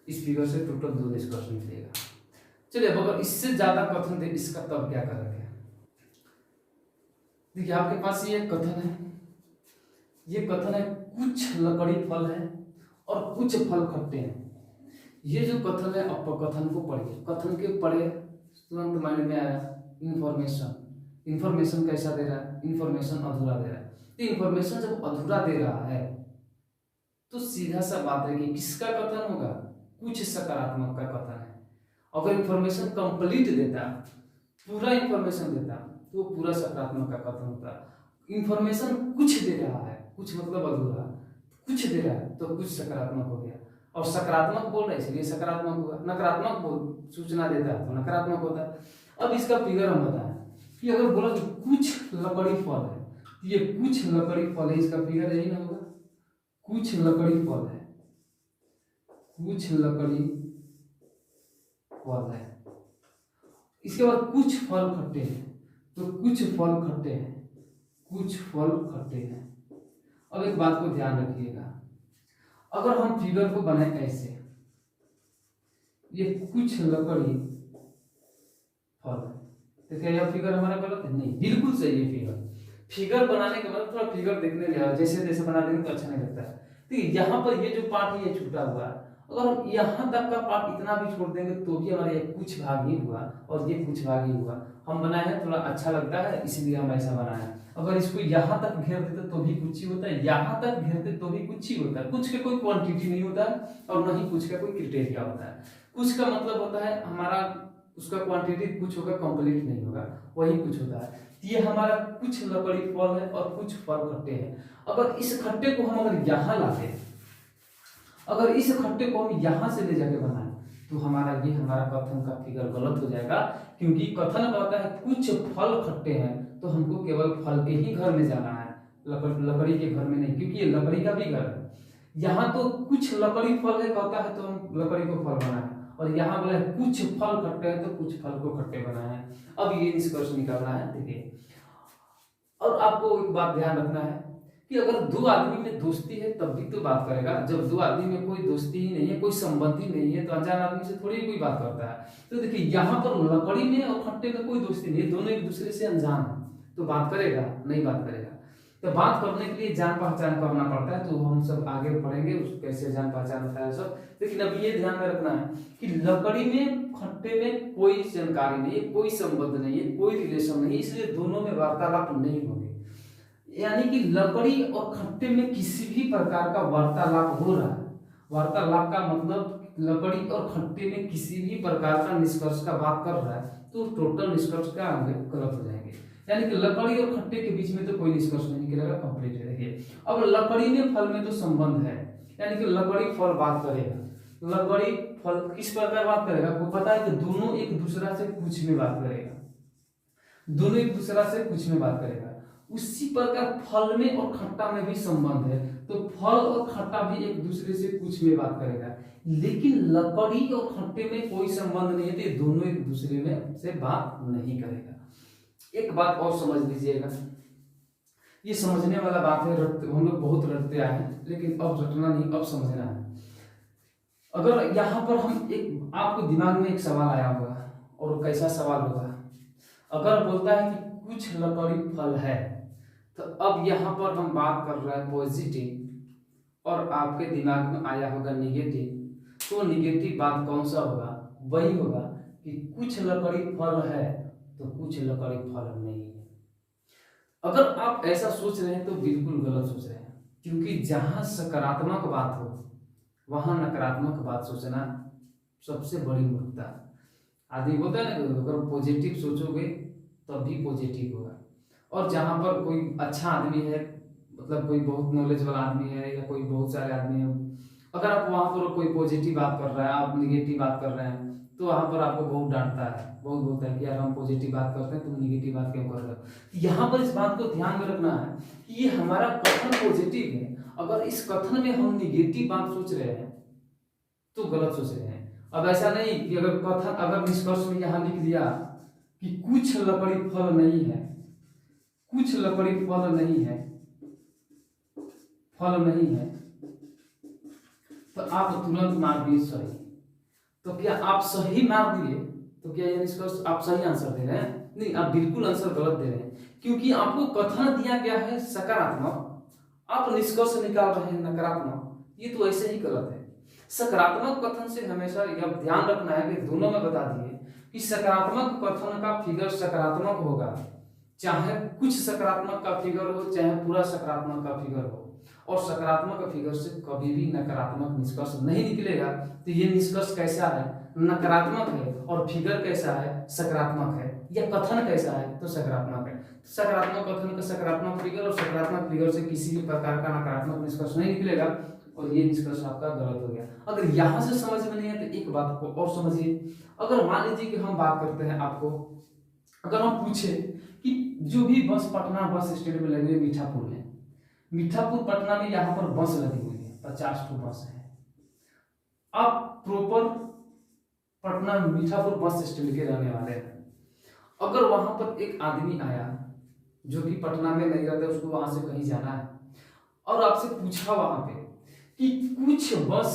इस फिगर से टोटल 2 निष्कर्ष निकलेगा। चलिए अब अगर इससे ज्यादा कथन दे इसका तब क्या करेंगे। देखिए आपके पास ये कथन है, ये कथन है कुछ लकड़ी फल है और कुछ फल खट्टे हैं। ये जो कथन है, आप कथन को पढ़िए, कथन के पढ़े तुरंत माइंड में आया इंफॉर्मेशन। इंफॉर्मेशन कैसा दे रहा है, इंफॉर्मेशन अधूरा दे रहा है। तो इंफॉर्मेशन जब अधूरा दे रहा है तो सीधा सा बात है कि किसका कथन होगा, कुछ सकारात्मक का कथन है। अगर इंफॉर्मेशन कंप्लीट देता, पूरा इंफॉर्मेशन देता तो पूरा सकारात्मक का कथन होता। इंफॉर्मेशन कुछ दे रहा है, कुछ मतलब अधूरा, कुछ दे रहा है तो कुछ सकारात्मक हो गया। और सकारात्मक बोल रहा है इसलिए सकारात्मक हुआ, नकारात्मक बोल सूचना देता है तो नकारात्मक होता है। अब इसका फिगर हम बताएं कि अगर बोला कि कुछ लकड़ी फल है, ये कुछ लकड़ी फल है, इसका फिगर यही ना होगा, कुछ लकड़ी फल है, कुछ लकड़ी फल है। इसके बाद कुछ फल खट्टे हैं, तो कुछ फल खट्टे हैं, कुछ फल खट्टे हैं। अब एक बात को ध्यान रखिएगा, अगर हम फिगर को बनाए ऐसे, ये कुछ लकड़ी फल है, तो क्या यह फिगर हमारा गलत है, नहीं, बिल्कुल सही है। फिगर बनाने के बाद थोड़ा फिगर देखने लगा, जैसे जैसे बना देंगे तो अच्छा नहीं लगता है। तो यहाँ पर ये जो पार्ट ये छूटा हुआ है, अगर हम यहाँ तक का पार्ट इतना भी छोड़ देंगे तो भी हमारा ये कुछ भाग ही हुआ और ये कुछ भाग ही हुआ। हम बनाए हैं थोड़ा अच्छा लगता है इसलिए हम ऐसा बनाए हैं। अगर इसको यहाँ तक घेर देते तो भी कुछ ही होता है, यहाँ तक घेरते तो भी कुछ ही होता है। कुछ का कोई क्वांटिटी नहीं होता है और न ही कुछ का कोई क्राइटेरिया होता है। कुछ का मतलब होता है हमारा उसका क्वांटिटी कुछ होगा, कंप्लीट नहीं होगा, वही कुछ होता है। ये हमारा कुछ लकड़ी फल है और कुछ फल खट्टे हैं। अगर इस खट्टे को हम अगर यहाँ लाते, अगर इस खट्टे को हम यहाँ से ले जाके बनाए तो हमारा कथन का फिगर गलत हो जाएगा, क्योंकि कथन कहता है कुछ फल खट्टे हैं तो हमको केवल फल के ही घर में जाना है, लकड़ी के घर में नहीं, क्योंकि ये लकड़ी का भी घर है। यहाँ तो कुछ लकड़ी फल है कहता है तो हम लकड़ी को फल बनाए, और यहाँ बोला है कुछ फल खट्टे हैं तो कुछ फल को खट्टे बनाए हैं। अब ये निष्कर्ष निकालना है, देखिए। और आपको एक बात ध्यान रखना है कि अगर 2 आदमी में दोस्ती है तब भी तो बात करेगा। जब 2 आदमी में कोई दोस्ती ही नहीं है, कोई संबंध ही नहीं है, तो अनजान आदमी से थोड़ी कोई बात करता है। तो देखिए यहाँ पर लकड़ी में और खट्टे में कोई दोस्ती नहीं है, दोनों एक दूसरे से अनजान है, तो बात करेगा नहीं, बात करेगा। तो बात करने के लिए जान पहचान करना पड़ता है, तो हम सब आगे पढ़ेंगे कैसे जान पहचान होता है सब। लेकिन अब ये ध्यान में रखना है कि लकड़ी में खट्टे में कोई जानकारी नहीं है, कोई संबंध नहीं है, कोई रिलेशन नहीं, इसलिए दोनों में वार्तालाप नहीं होगी। यानी कि लकड़ी और खट्टे में किसी भी प्रकार का वार्तालाप हो रहा है। वार्तालाप का मतलब लकड़ी और खट्टे में किसी भी प्रकार का निष्कर्ष का बात कर रहा है तो टोटल निष्कर्ष क्या होंगे, गलत हो जाएंगे। यानी कि लकड़ी और खट्टे के बीच में तो कोई निष्कर्ष नहीं निकलेगा, कंप्लीट है। देखिए अब लकड़ी में फल में तो संबंध है, यानी कि लकड़ी फल बात करेगा, लकड़ी फल किस प्रकार बात करेगा, आपको पता है कि दोनों एक दूसरा से कुछ में बात करेगा, दोनों एक दूसरा से कुछ में बात करेगा। उसी प्रकार फल में और खट्टा में भी संबंध है, तो फल और खट्टा भी एक दूसरे से कुछ में बात करेगा। लेकिन लकड़ी और खट्टे में कोई संबंध नहीं है, तो दोनों एक दूसरे में से बात नहीं करेगा। एक बात और समझ लीजिएगा, ये समझने वाला बात है, हम लोग बहुत रटते आए हैं, लेकिन अब रटना नहीं, अब समझना है। अगर यहाँ पर हम एक, आपको दिमाग में एक सवाल आया होगा, और कैसा सवाल होगा, अगर बोलता है कि कुछ लकड़ी फल है तो अब यहाँ पर हम बात कर रहे हैं पॉजिटिव और आपके दिमाग में आया होगा निगेटिव। तो निगेटिव बात कौन सा होगा? वही होगा कि कुछ लकड़ी फल है तो कुछ लकड़ी फल नहीं है। अगर आप ऐसा सोच रहे हैं तो बिल्कुल गलत सोच रहे हैं, क्योंकि जहां सकारात्मक बात हो वहां नकारात्मक बात सोचना सबसे बड़ी मूर्खता। आदमी बोलता है ना, अगर पॉजिटिव सोचोगे तब भी पॉजिटिव होगा। और जहां पर कोई अच्छा आदमी है, मतलब कोई बहुत नॉलेज वाला आदमी है या कोई बहुत सारे आदमी है, अगर आप वहां पर कोई पॉजिटिव बात कर रहा है, आप निगेटिव बात कर रहे हैं, तो वहां पर आपको बहुत डांटता है, बहुत बोलता है कि यार हम पॉजिटिव बात करते हैं, तुम निगेटिव बात क्यों कर रहे हो। यहाँ पर इस बात को ध्यान में रखना है कि ये हमारा कथन पॉजिटिव है, अगर इस कथन में हम निगेटिव बात सोच रहे हैं तो गलत सोच रहे हैं। अब ऐसा नहीं कि अगर कथन, अगर निष्कर्ष में यहाँ लिख दिया कि कुछ लकड़ी फल नहीं है, कुछ लकड़ी फल नहीं है, फल नहीं है, तो आप तुरंत मार दिए सही। तो क्या आप सही मार दिए? तो क्या यह निष्कर्ष आप सही आंसर दे रहे हैं? नहीं, आप बिल्कुल आंसर गलत दे रहे हैं, क्योंकि आपको कथन दिया गया है सकारात्मक, आप निष्कर्ष निकाल रहे हैं नकारात्मक। ये तो ऐसे ही गलत है। सकारात्मक कथन से हमेशा यह ध्यान रखना है कि दोनों में बता दिए कि सकारात्मक कथन का फिगर सकारात्मक होगा, चाहे कुछ सकारात्मक का फिगर हो, चाहे पूरा सकारात्मक का फिगर हो। और सकारात्मक फिगर से कभी भी नकारात्मक निष्कर्ष नहीं निकलेगा। तो ये निष्कर्ष कैसा है? नकारात्मक है। और फिगर कैसा है? सकारात्मक है। या कथन कैसा है? तो सकारात्मक है। सकारात्मक कथन का सकारात्मक फिगर और सकारात्मक फिगर से किसी भी प्रकार का नकारात्मक निष्कर्ष नहीं निकलेगा, और ये निष्कर्ष आपका गलत हो गया। अगर यहाँ से समझ में नहीं है तो एक बात को और समझिए। अगर मान लीजिए कि हम बात करते हैं, आपको अगर हम पूछे कि जो भी बस पटना बस स्टैंड में लगी हुई मीठापुर में, मीठापुर पटना में यहाँ पर बस लगी हुई है, 50 ठो बस है। आप proper Patna Mithapur bus stand के रहने वाले हैं। अगर वहां पर एक आदमी आया जो कि पटना में नहीं रहता, उसको वहां से कहीं जाना है, और आपसे पूछा वहां पे कि कुछ बस,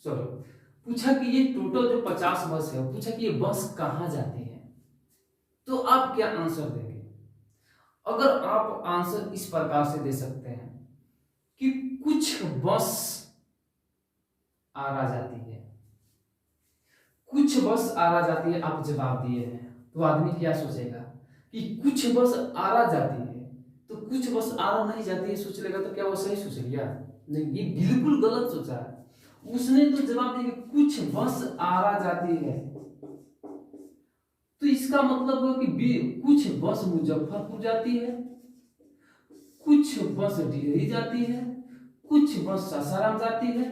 सॉरी, पूछा कि ये टोटल जो 50 बस है, पूछा कि ये बस कहाँ जाती है, तो आप क्या आंसर देंगे? अगर आप आंसर इस प्रकार से दे सकते हैं कि कुछ बस आरा जाती है, कुछ बस आरा जाती है, आप जवाब दिए हैं, तो आदमी क्या सोचेगा कि कुछ बस आरा जाती है, तो कुछ बस आरा नहीं जाती है सोच लेगा, तो क्या वो सही सोच लिया? नहीं, ये बिल्कुल गलत सोचा है। उसने तो जवाब दिया कुछ बस आरा जाती है, तो इसका मतलब हुआ कि कुछ बस मुजफ्फरपुर जाती है, कुछ बस डिहरी जाती है, कुछ बस सासाराम जाती है,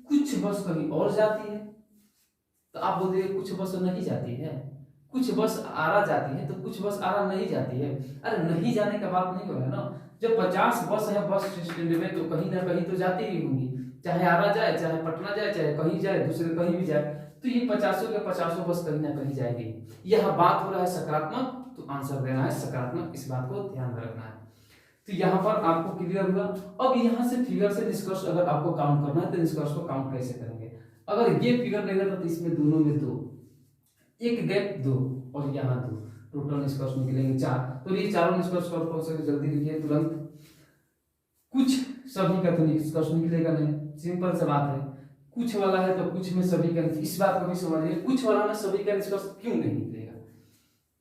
कुछ बस कहीं और जाती है। तो आप बोल दिए कुछ बस नहीं जाती है, कुछ बस आरा जाती है, तो कुछ बस आरा नहीं जाती है। अरे नहीं जाने का बात नहीं हो रहा है ना। जब 50 बस है बस स्टैंड में, तो कहीं ना कहीं तो जाती ही होंगी, चाहे आरा जाए, चाहे पटना जाए, चाहे कहीं जाए, दूसरे कहीं भी जाए, तो ये 50 के 50 बस कहीं ना कहीं जाएगी। यह बात हो रहा है सकारात्मक, तो आंसर देना है सकारात्मक, इस बात को ध्यान में रखना है। तो यहाँ पर आपको क्लियर हुआ। अब यहाँ से फिगर से निष्कर्ष अगर आपको काउंट करना है तो निष्कर्ष को काउंट कैसे करेंगे? अगर ये फिगर लेगा तो इसमें दोनों में 2, एक गैप 2 और यहाँ 2, टोटल निष्कर्ष निकलेंगे 4। तो ये चारों निष्कर्ष कौन से जल्दी लिखिए तुरंत। कुछ सभी का तो निष्कर्ष निकलेगा नहीं, सिंपल सा बात है। कुछ वाला है तो कुछ में सभी का, इस बात को भी समझिए, कुछ वाला में सभी का निष्कर्ष क्यों नहीं निकलेगा?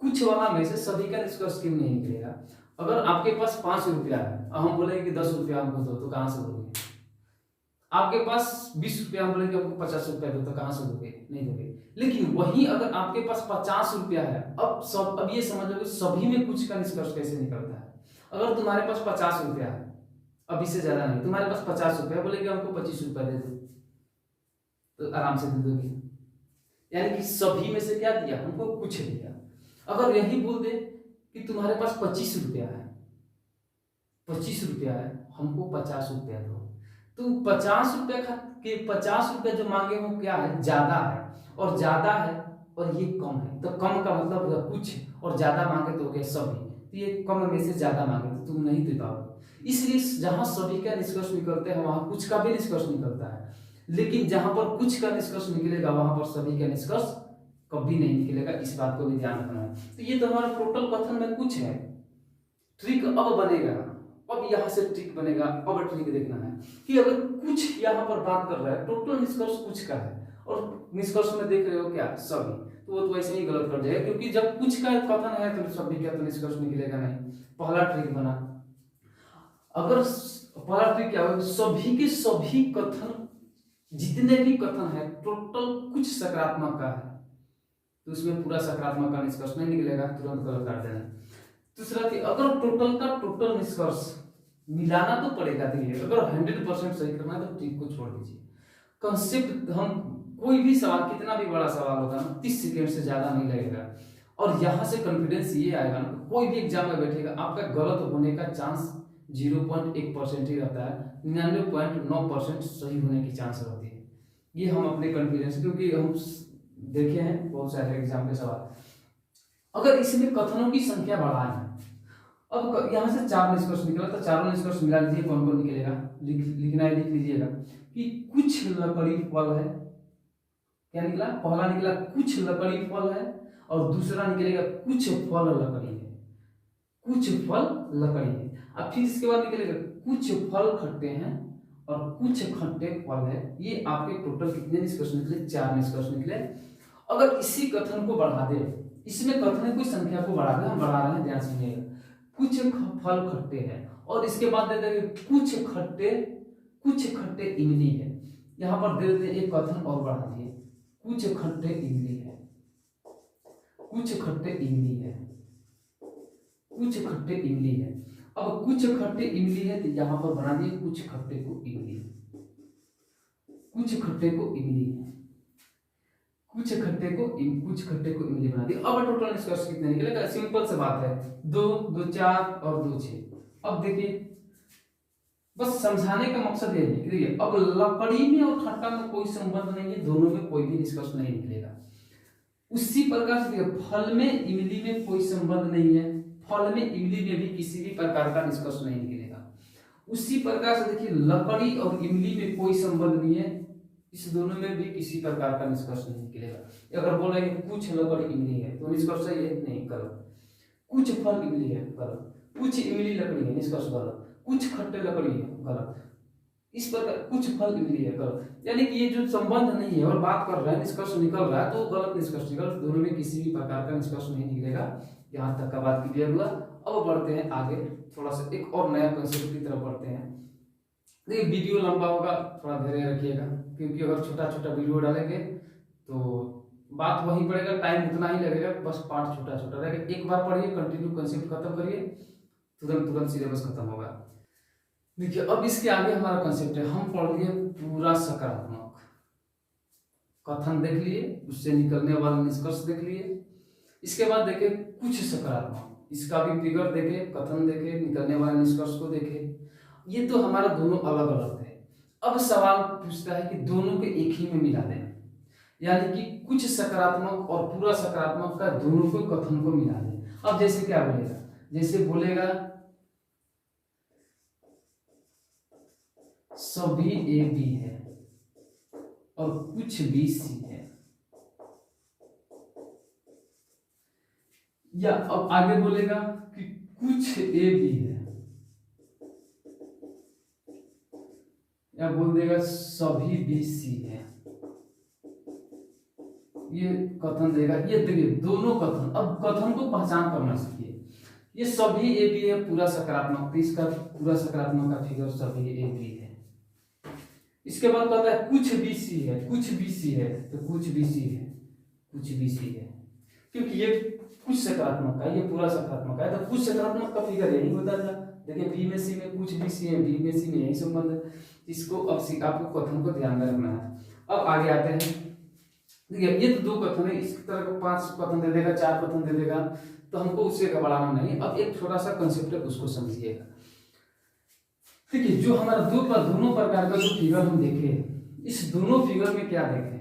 कुछ वाला में से सभी का निष्कर्ष क्यों नहीं निकलेगा? अगर आपके पास 5 रुपया है और हम बोलेंगे कि 10 रुपया हमको दो, तो कहां से दोगे? आपके पास 20 रुपया, हम बोलेंगे आपको 50 रुपया दो, तो कहां से दोगे? नहीं दोगे। लेकिन वही अगर आपके पास 50 रुपया है, अब ये समझ लो सभी में कुछ का निष्कर्ष कैसे निकलता है। अगर तुम्हारे पास 50 रुपया है, अब इससे ज्यादा नहीं, तुम्हारे पास 50 रुपया, बोलेंगे हमको 25 रुपया दे दो, तो आराम से दे दोगे। यानी कि सभी में से क्या दिया? हमको कुछ दिया। अगर यही बोल दे कि तुम्हारे पास 25 रुपया है, 25 रुपया है, हमको 50 रुपया दो, तो 50 रुपया के 50 रुपया जो मांगे वो क्या है? ज्यादा है। और ज्यादा है और ये कम है, तो कम का मतलब हुआ कुछ, और ज्यादा मांगे तो हो गया सभी। तो ये कम में से ज्यादा मांगे तो तुम नहीं दे पाओगे। इसलिए जहां सभी का निष्कर्ष निकलते हैं वहां कुछ का भी निष्कर्ष निकलता है, लेकिन जहां पर कुछ का निष्कर्ष निकलेगा वहां पर सभी का निष्कर्ष कभी नहीं निकलेगा। इस बात को भी ध्यान रखना है। तो ये तो हमारा टोटल कथन में कुछ है। ट्रिक अब बनेगा, अब यहाँ से ट्रिक बनेगा। अब ट्रिक देखना है कि अगर कुछ यहाँ पर बात कर रहा है, टोटल निष्कर्ष कुछ का है और निष्कर्ष में देख रहे हो क्या सभी, तो वो तो वैसे ही गलत कर जाएगा, क्योंकि जब कुछ का कथन है तो सभी का तो निष्कर्ष निकलेगा नहीं। पहला ट्रिक बना, अगर पहला ट्रिक क्या होगा, सभी के सभी कथन, जितने भी कथन है टोटल कुछ सकारात्मक का है, तो उसमें पूरा सकारात्मक का निष्कर्ष नहीं निकलेगा, तुरंत गलत कर देना। दूसरा कि अगर टोटल का टोटल निष्कर्ष मिलाना तो पड़ेगा, देखिए अगर 100% सही करना है तो ट्रिक को छोड़ दीजिए। कंसेप्ट, हम कोई भी सवाल, कितना भी बड़ा सवाल होगा ना, 30 सेकेंड से ज्यादा नहीं लगेगा, और यहाँ से कॉन्फिडेंस ये आएगा ना, कोई भी एग्जाम में बैठेगा आपका गलत होने का चांस 0.1% ही रहता है, 99.9% सही होने की चांस रहती है। ये हम अपने कॉन्फिडेंस, क्योंकि हम देखे हैं बहुत सारे एग्जाम के सवाल। अगर इसमें कथनों की संख्या बढ़ाए, अब यहाँ से 4 निष्कर्ष निकला, तो चारों निष्कर्ष मिला लीजिए, कौन कौन निकलेगा, लिखना है, लिख लीजिएगा कि कुछ लकड़ी फल है। क्या निकला, पहला निकला कुछ लकड़ी फल है, और दूसरा निकलेगा कुछ फल लकड़ी है, कुछ फल लकड़ी है। अब फिर इसके बाद निकलेगा कुछ फल खट्टे हैं और कुछ खट्टे फल है। ये आपके टोटल कितने निष्कर्ष निकले, 4 निष्कर्ष निकले। अगर इसी कथन को बढ़ा दे, इसमें कथन की संख्या को बढ़ा दे, हम बढ़ा रहे हैं, ध्यान सुनिएगा, कुछ फल खट्टे हैं, और इसके बाद दे देंगे कुछ खट्टे इमली है। यहाँ पर दे देते एक कथन और बढ़ा दिए, कुछ खट्टे इमली है, कुछ खट्टे इमली है, कुछ खट्टे इमली है। अब कुछ खट्टे इमली है तो यहाँ पर बना दिए कुछ खट्टे को इमली, कुछ खट्टे को इमली है, कुछ खट्टे को इमली बना दी। अब टोटल निष्कर्ष कितने निकलेगा, सिंपल से बात है, 2, 2, 4 और 2, 6। अब देखिए, बस समझाने का मकसद ये है कि देखिए अब लकड़ी में और खट्टा में कोई संबंध नहीं है, दोनों में कोई भी निष्कर्ष नहीं निकलेगा। उसी प्रकार से देखिए फल में इमली में कोई संबंध नहीं है, फल में इमली में भी किसी भी प्रकार का निष्कर्ष नहीं निकलेगा। उसी प्रकार से देखिए लकड़ी और इमली में कोई संबंध नहीं है, इस दोनों में भी किसी प्रकार का निष्कर्ष नहीं निकलेगा। अगर बोल रहे हैं कुछ लकड़ी इमली है तो निष्कर्ष सही है, नहीं, गलत। कुछ फल इमली है, गलत। कुछ इमली लकड़ी है, निष्कर्ष गलत। कुछ खट्टे लकड़ी है, गलत। इस प्रकार कुछ फल इमली है, गलत। यानी कि ये जो संबंध नहीं है और बात कर रहा है, निष्कर्ष निकल रहा है, तो गलत निष्कर्ष निकल, दोनों में किसी भी प्रकार का निष्कर्ष नहीं निकलेगा। यहाँ तक का बात क्लियर हुआ। अब बढ़ते हैं आगे, थोड़ा सा एक और नया कंसेप्ट की तरफ बढ़ते हैं। देखिए वीडियो लंबा होगा, थोड़ा धैर्य रखिएगा, क्योंकि अगर छोटा छोटा वीडियो डालेंगे तो बात वहीं पड़ेगा, टाइम उतना ही लगेगा, बस पार्ट छोटा छोटा रहेगा। एक बार पढ़िए, कंटिन्यू कंसेप्ट खत्म करिए, तुरंत सिलेबस खत्म होगा। देखिए अब इसके आगे हमारा कंसेप्ट है, हम पढ़ लिए पूरा सकारात्मक कथन देख लिए, उससे निकलने वाला निष्कर्ष देख लिए। इसके बाद देखे कुछ सकारात्मक, इसका भी फिगर देखे, कथन देखे, निकलने वाले निष्कर्ष को देखे। ये तो हमारा दोनों अलग अलग है। अब सवाल पूछता है कि दोनों के एक ही में मिला दें, यानी कि कुछ सकारात्मक और पूरा सकारात्मक का दोनों को कथन को मिला दें। अब जैसे क्या बोलेगा, जैसे बोलेगा सभी ए बी है और कुछ बी सी है, या अब आगे बोलेगा कि कुछ ए बी है, या बोल देगा सभी बी सी है, ये कथन देगा। ये देखिए दोनों कथन, अब कथन को पहचान करना सीखिए। ये सभी ए बी है पूरा सकारात्मक, इसका पूरा सकारात्मक का फिगर सभी ए बी है। इसके बाद कहता है कुछ बी सी है, कुछ बी सी है, तो कुछ बी सी है, कुछ बी सी है, क्योंकि ये कुछ सकारात्मक का, ये पूरा सकारात्मक का है, तो कुछ सकारात्मक का फिगर यही होता था। देखिए बी में सी में कुछ बी सी है, बी में सी में यही संबंध है। इसको अब आपको कथन को ध्यान में रखना है। अब आगे आते हैं, देखिए ये तो 2 कथन है, इस तरह को 5 कथन दे देगा, 4 कथन दे देगा, तो हमको उससे घबराना नहीं। अब एक छोटा सा कंसेप्ट है, उसको समझिएगा। देखिए जो हमारा दोनों प्रकार का जो फिगर हम देखे, इस दोनों फिगर में क्या देखें,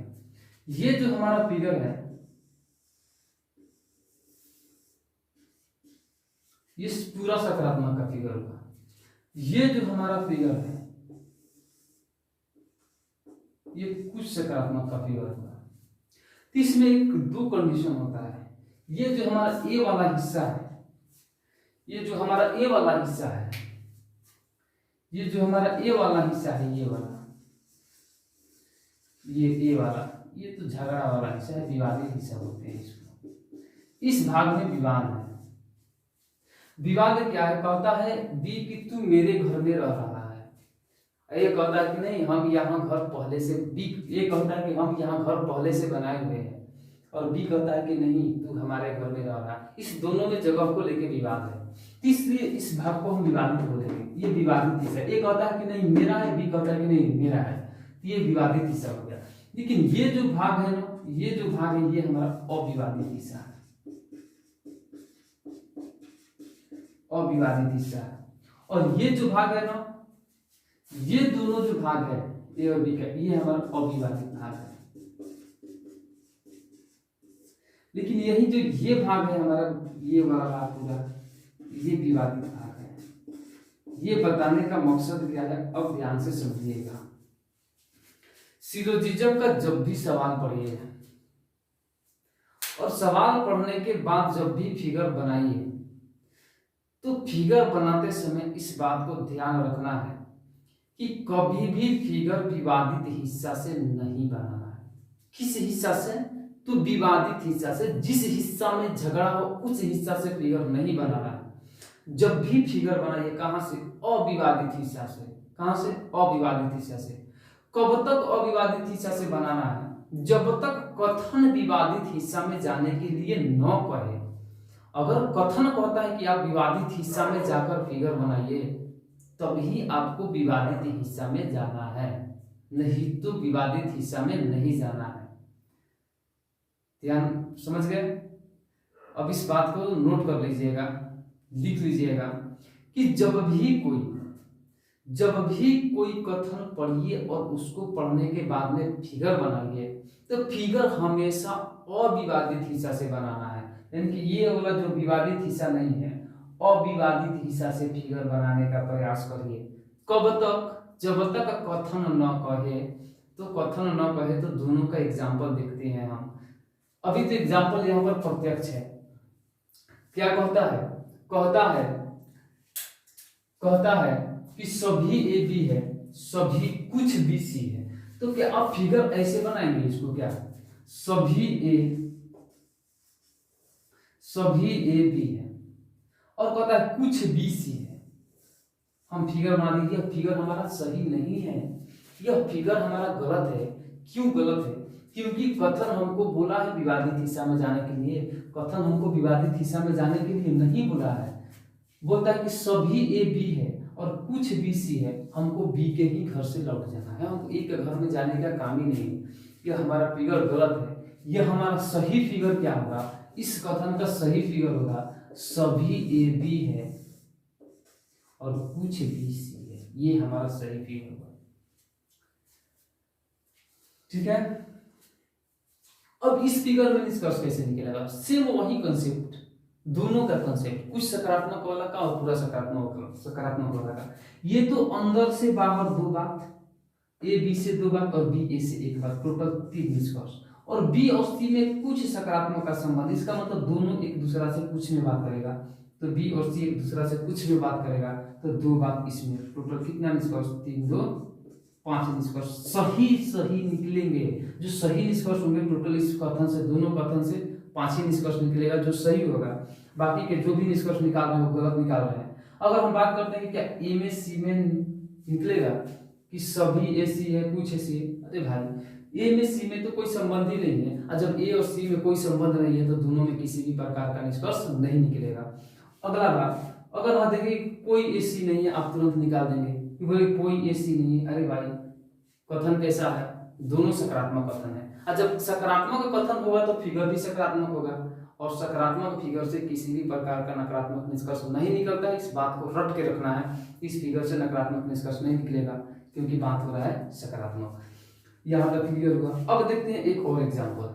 ये जो हमारा फिगर है, ये पूरा सकारात्मक का फिगर होगा। ये जो हमारा फिगर है, ये कुछ सकारात्मक का फिगर होगा। तो इसमें एक 2 कंडीशन होता है। ये जो हमारा ए वाला हिस्सा है, ये जो हमारा ए वाला हिस्सा है, ये जो हमारा ए वाला हिस्सा है, ये वाला, ये ए वाला, ये तो झगड़ा वाला हिस्सा है, विवादित हिस्सा बोलते हैं इसको। इस भाग में विवाद है। विवाद क्या है? कहता है बी कि तू मेरे घर में रह रहा है, ये कहता है कि नहीं हम यहाँ घर पहले से, बी ये कहता है कि हम यहाँ घर पहले से बनाए हुए हैं, और बी कहता है कि नहीं तू हमारे घर में रह रहा है। इस दोनों में जगह को लेके विवाद है, इसलिए इस भाग को हम विवादित बोलेंगे। ये विवादित हिस्सा, ये कहता है कि नहीं मेरा है, बी कहता है कि नहीं मेरा है, तो ये विवादित हिस्सा हो गया। लेकिन ये जो भाग है ना, ये जो भाग है ये हमारा अविवादित हिस्सा है, अविवादित हिस्सा है। और ये जो भाग है ना, ये दोनों जो भाग है ए और बी का, ये हमारा अविवादित भाग है। लेकिन यही जो ये भाग है हमारा, ये वाला भाग पूरा, ये विवादित भाग है। ये बताने का मकसद क्या है, अब ध्यान से समझिएगा। सिलोजिज्म का जब भी सवाल पढ़िए और सवाल पढ़ने के बाद जब भी फिगर बनाइए, तो फिगर बनाते समय इस बात को ध्यान रखना है कि कभी भी फिगर विवादित हिस्सा से नहीं बनाना है। किस हिस्सा से? तो विवादित हिस्सा से। जिस हिस्सा में झगड़ा हो उस हिस्सा से फिगर नहीं बनाना है। जब भी फिगर बनाइए, कहां से? अविवादित हिस्सा से। कहां से? अविवादित हिस्सा से। कब तक अविवादित हिस्सा से बनाना है? जब तक कथन विवादित हिस्सा में जाने के लिए न कहे। अगर कथन कहता है कि आप विवादित हिस्सा में जाकर फिगर बनाइए, तभी आपको विवादित हिस्सा में जाना है, नहीं तो विवादित हिस्सा में नहीं जाना है। ध्यान समझ गए? अब इस बात को नोट कर लीजिएगा, लिख लीजिएगा कि जब भी कोई कथन पढ़िए और उसको पढ़ने के बाद में फिगर बनाइए, तो फिगर हमेशा अविवादित हिस्सा से बनाना है। यानी कि ये वाला जो विवादित हिस्सा नहीं है, अविवादित हिस्सा से फिगर बनाने का प्रयास करिए। कब तक? जब तक कथन न कहे। तो कथन न कहे तो दोनों का एग्जाम्पल देखते हैं हम। अभी तो एग्जाम्पल यहाँ पर प्रत्यक्ष है। क्या कहता है? कहता है कि सभी ए बी है, सभी कुछ बी सी है। तो क्या आप फिगर ऐसे बनाएंगे इसको? क्या सभी ए बी है और कहता है कुछ बी सी है। हम फिगर बना दीजिए। फिगर हमारा सही नहीं है, यह फिगर हमारा गलत है। क्यों गलत है? क्योंकि कथन हमको बोला है विवादित हिस्सा में जाने के लिए, कथन हमको विवादित हिस्सा में जाने के लिए नहीं बोला है। बोलता है कि सभी ए बी है और कुछ बी सी है, हमको बी के ही घर से लौट जाना है, हमको ए के घर में जाने का काम ही नहीं है। यह हमारा फिगर गलत है। यह हमारा सही फिगर क्या होगा? इस कथन का सही फिगर होगा सभी ए बी है और कुछ बी सी है। ये हमारा सही फिगर होगा। ठीक है। अब इस फिगर में निष्कर्ष कैसे निकलेगा? सेम वही कंसेप्ट, दोनों का कंसेप्ट, कुछ सकारात्मक वाला का और पूरा सकारात्मक वाला का। ये तो अंदर से बाहर दो बात, ए बी से दो बात और बी ए से एक बात, टोटल 3 निष्कर्ष। और बी और सी में कुछ सकारात्मक का संबंध, इसका मतलब दोनों एक दूसरा से कुछ में बात करेगा। तो बी और सी एक दूसरा से कुछ में बात करेगा, तो 2 बात इसमें। टोटल कितना निष्कर्ष? 3 2 5 निष्कर्ष सही निकलेंगे। जो सही निष्कर्ष होंगे टोटल इस कथन से, दोनों कथन से 5 ही निष्कर्ष निकलेगा जो सही होगा। बाकी के जो भी निष्कर्ष निकाल रहे हैं वो गलत निकाल रहे हैं। अगर हम बात करते हैं कि क्या ए में सी में निकलेगा कि सभी ए सी है कुछ ए सी है, अरे भाई ए में सी में तो कोई संबंध ही नहीं है, और जब ए और सी में कोई संबंध नहीं है तो दोनों में किसी भी प्रकार का निष्कर्ष नहीं निकलेगा। अगला बात, अगर हम देखें कोई ए सी नहीं है, आप तुरंत निकाल देंगे कि बोले कोई ए सी नहीं है। अरे भाई कथन कैसा है? दोनों सकारात्मक कथन है, और जब सकारात्मक कथन होगा तो फिगर भी सकारात्मक होगा, और सकारात्मक फिगर से किसी भी प्रकार का नकारात्मक निष्कर्ष नहीं निकलता। इस बात को रट के रखना है, इस फिगर से नकारात्मक निष्कर्ष नहीं निकलेगा क्योंकि बात हो रहा है सकारात्मक। यहाँ तक क्लियर हुआ। अब देखते हैं एक और एग्जाम्पल।